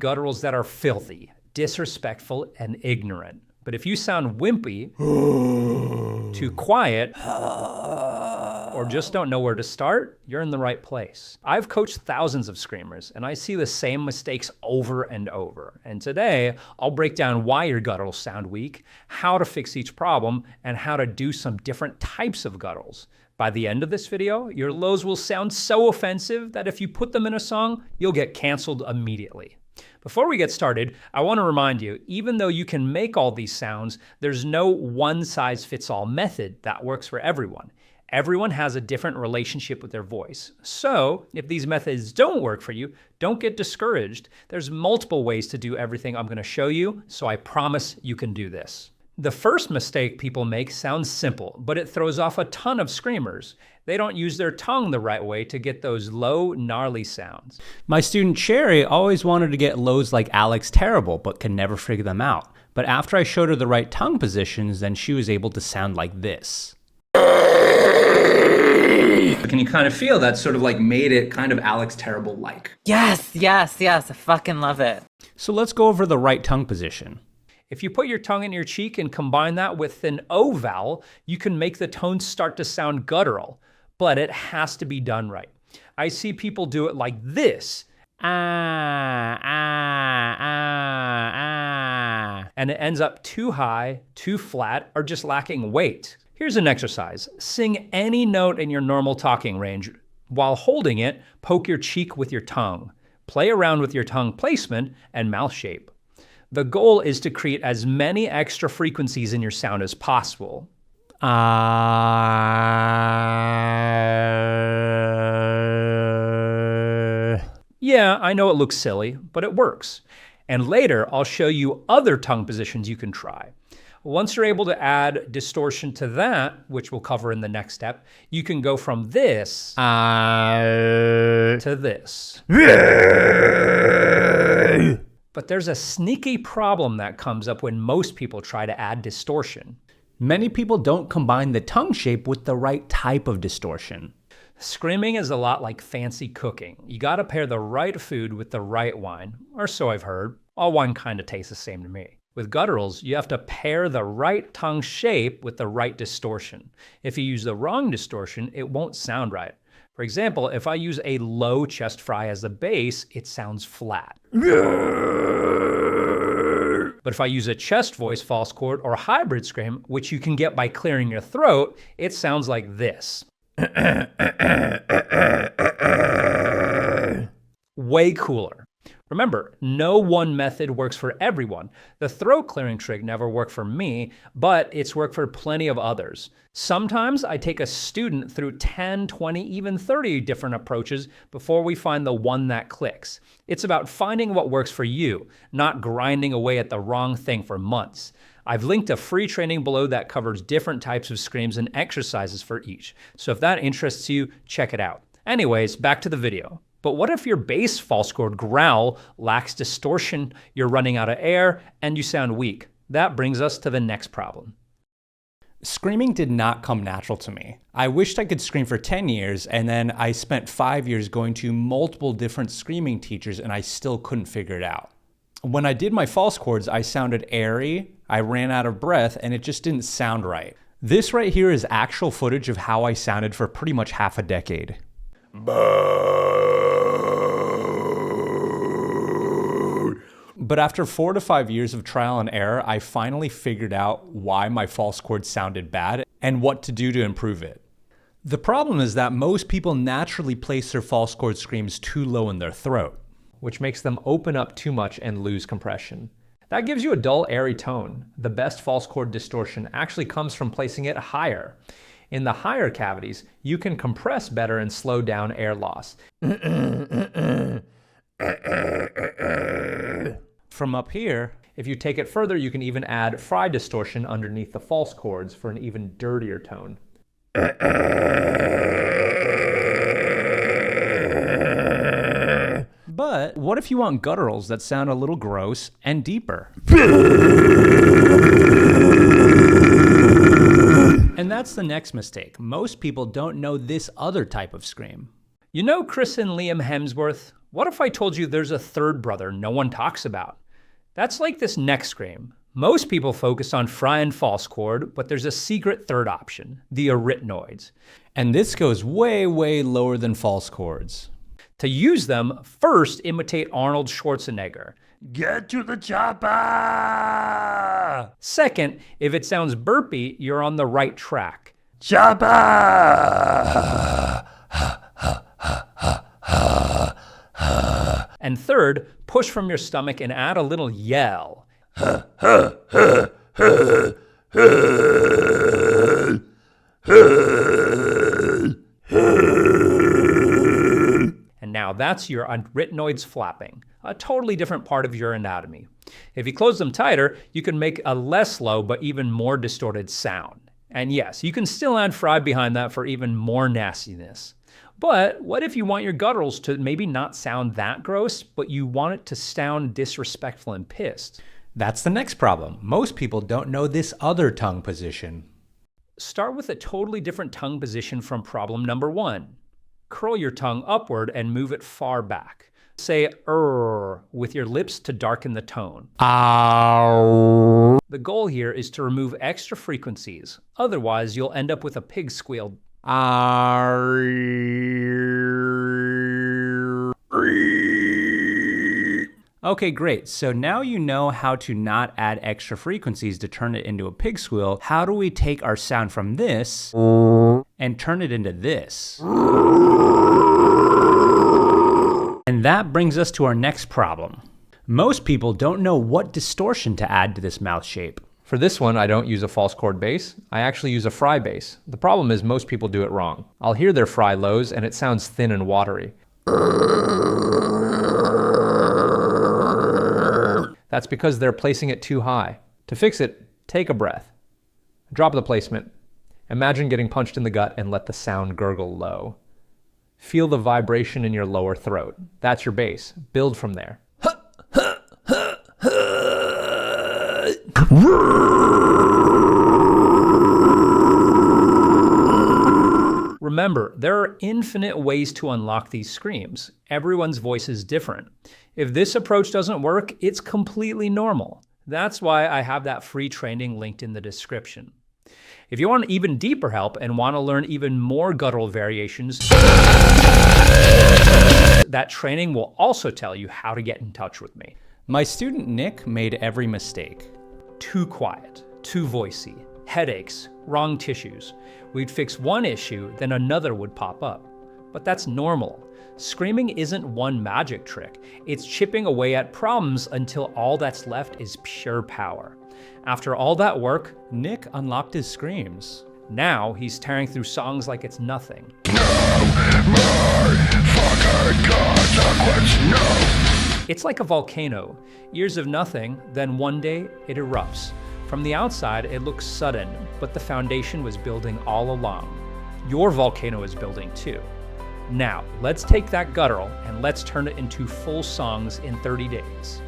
gutturals that are filthy, disrespectful, and ignorant. But if you sound wimpy, too quiet, or just don't know where to start, you're in the right place. I've coached thousands of screamers, and I see the same mistakes over and over. And today, I'll break down why your gutturals sound weak, how to fix each problem, and how to do some different types of gutturals. By the end of this video, your lows will sound so offensive that if you put them in a song, you'll get canceled immediately. Before we get started, I want to remind you, even though you can make all these sounds, there's no one-size-fits-all method that works for everyone. Everyone has a different relationship with their voice. So, if these methods don't work for you, don't get discouraged. There's multiple ways to do everything I'm going to show you, so I promise you can do this. The first mistake people make sounds simple, but it throws off a ton of screamers. They don't use their tongue the right way to get those low, gnarly sounds. My student Cherry always wanted to get lows like Alex Terrible, but could never figure them out. But after I showed her the right tongue positions, then she was able to sound like this. Can you kind of feel that sort of like made it kind of Alex Terrible-like? Yes, yes, yes, I fucking love it. So let's go over the right tongue position. If you put your tongue in your cheek and combine that with an O vowel, you can make the tones start to sound guttural, but it has to be done right. I see people do it like this. And it ends up too high, too flat, or just lacking weight. Here's an exercise. Sing any note in your normal talking range. While holding it, poke your cheek with your tongue. Play around with your tongue placement and mouth shape. The goal is to create as many extra frequencies in your sound as possible. Yeah, I know it looks silly, but it works. And later, I'll show you other tongue positions you can try. Once you're able to add distortion to that, which we'll cover in the next step, you can go from this to this. But there's a sneaky problem that comes up when most people try to add distortion. Many people don't combine the tongue shape with the right type of distortion. Screaming is a lot like fancy cooking. You gotta pair the right food with the right wine, or so I've heard. All wine kinda tastes the same to me. With gutturals, you have to pair the right tongue shape with the right distortion. If you use the wrong distortion, it won't sound right. For example, if I use a low chest fry as the bass, it sounds flat. But if I use a chest voice false chord or hybrid scream, which you can get by clearing your throat, it sounds like this. Way cooler. Remember, no one method works for everyone. The throat clearing trick never worked for me, but it's worked for plenty of others. Sometimes I take a student through 10, 20, even 30 different approaches before we find the one that clicks. It's about finding what works for you, not grinding away at the wrong thing for months. I've linked a free training below that covers different types of screams and exercises for each. So if that interests you, check it out. Anyways, back to the video. But what if your bass false chord growl lacks distortion, you're running out of air, and you sound weak? That brings us to the next problem. Screaming did not come natural to me. I wished I could scream for 10 years, and then I spent 5 years going to multiple different screaming teachers, and I still couldn't figure it out. When I did my false chords, I sounded airy, I ran out of breath, and it just didn't sound right. This right here is actual footage of how I sounded for pretty much half a decade. But after 4 to 5 years of trial and error, I finally figured out why my false chords sounded bad and what to do to improve it. The problem is that most people naturally place their false chord screams too low in their throat, which makes them open up too much and lose compression. That gives you a dull, airy tone. The best false chord distortion actually comes from placing it higher. In the higher cavities, you can compress better and slow down air loss. From up here, if you take it further, you can even add fry distortion underneath the false chords for an even dirtier tone. But what if you want gutturals that sound a little gross and deeper? And that's the next mistake. Most people don't know this other type of scream. You know Chris and Liam Hemsworth? What if I told you there's a third brother no one talks about? That's like this next scream. Most people focus on Fry and false chord, but there's a secret third option, the arytenoids. And this goes way, way lower than false chords. To use them, first imitate Arnold Schwarzenegger. Get to the chopper! Second, if it sounds burpy, you're on the right track. Chopper! And third, push from your stomach and add a little yell. And now that's your arytenoids flapping, a totally different part of your anatomy. If you close them tighter, you can make a less low but even more distorted sound. And yes, you can still add Fry behind that for even more nastiness. But what if you want your gutturals to maybe not sound that gross, but you want it to sound disrespectful and pissed? That's the next problem. Most people don't know this other tongue position. Start with a totally different tongue position from problem number 1. Curl your tongue upward and move it far back. Say with your lips to darken the tone. Ow. The goal here is to remove extra frequencies. Otherwise, you'll end up with a pig squeal. Okay, great. So now you know how to not add extra frequencies to turn it into a pig squeal. How do we take our sound from this and turn it into this? And that brings us to our next problem. Most people don't know what distortion to add to this mouth shape. For this one, I don't use a false chord bass. I actually use a Fry bass. The problem is most people do it wrong. I'll hear their Fry lows and it sounds thin and watery. That's because they're placing it too high. To fix it, take a breath. Drop the placement. Imagine getting punched in the gut and let the sound gurgle low. Feel the vibration in your lower throat. That's your bass. Build from there. Remember, there are infinite ways to unlock these screams. Everyone's voice is different. If this approach doesn't work, it's completely normal. That's why I have that free training linked in the description. If you want even deeper help and want to learn even more guttural variations, that training will also tell you how to get in touch with me. My student Nick made every mistake. Too quiet, too voicey, headaches, wrong tissues. We'd fix one issue, then another would pop up. But that's normal. Screaming isn't one magic trick. It's chipping away at problems until all that's left is pure power. After all that work, Nick unlocked his screams. now he's tearing through songs like it's nothing. It's like a volcano. Years of nothing, then one day it erupts. From the outside, it looks sudden, but the foundation was building all along. Your volcano is building too. Now, let's take that guttural and let's turn it into full songs in 30 days.